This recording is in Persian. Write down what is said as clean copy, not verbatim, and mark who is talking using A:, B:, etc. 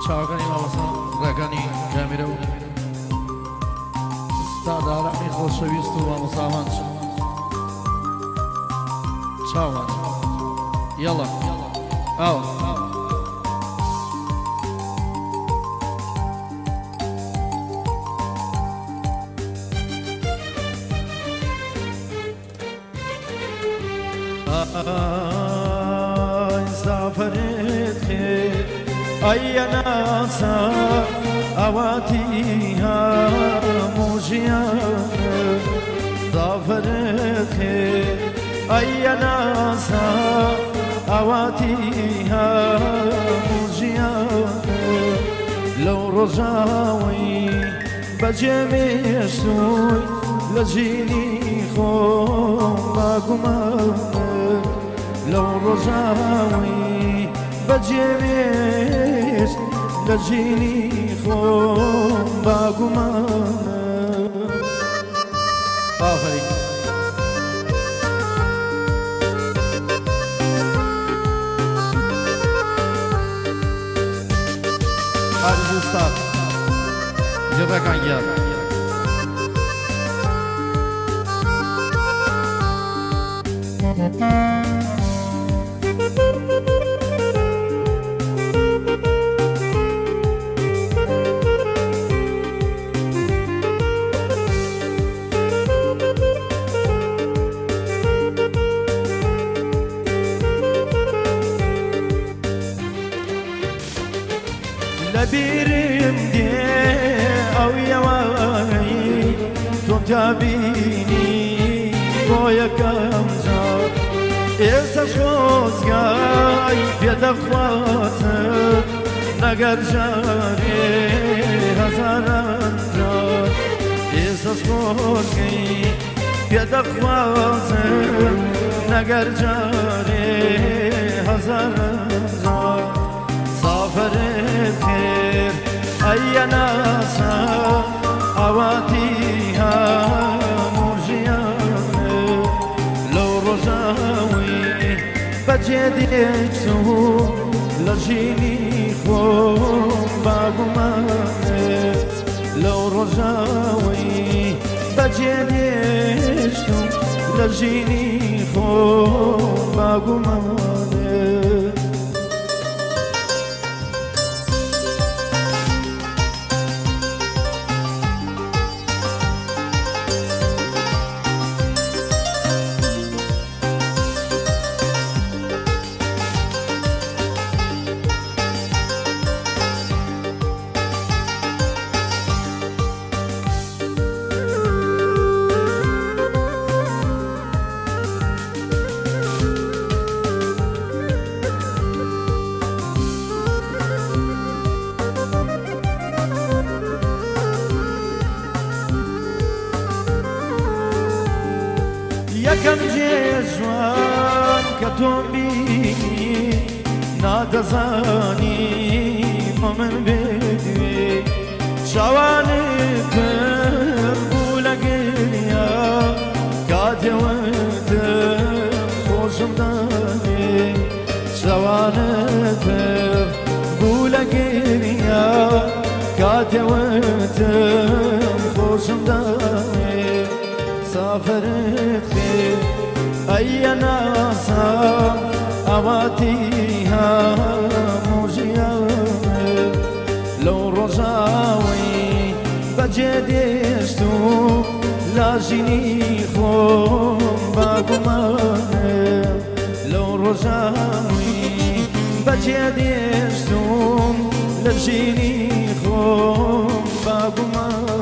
A: چاوەکانی مامۆستا ڕێگەکانی جامیرە و ئستاد ئارامی خۆشەویست و مامۆستامان چاومان یەڵە ئاوە
B: سافرت خير أي ناسا أواتيها موجيانا سافرت خير أي ناسا أواتيها موجيانا لو رجاوي بجميشتوي لجيني خوم باقمانا لو رجاوي بجيش لجيني خوم باقمانا
A: آفرین عزیز استاد جرەکان گیان
B: لبيرم دي أو يواي تتابيني بويا كمزا إيسا شوزغاي بيد أخواتك نگر جاري هزاران زار إيسا شوزغاي بيد أخواتك نگر جاري هزاران زار سافرت خير أي ناسا أواتيها مرجيانا لو رجاوي بجديتو لجيني خوم باقمانا لو رجاوي بجديتو لجيني خوم باقمانا یکم جوان کتون بینی نادزانی من بدوی شوانی پر بولگیا کادوت خوشم دانی شوانی پر بولگیا کادوت خوشم دانی سافرت خير أي ناسا أواتيها موجيانا لو رجاوي بجديشتو لاجيني خوم باقمانا لو رجاوي بجديشتو لاجيني خوم باقمانا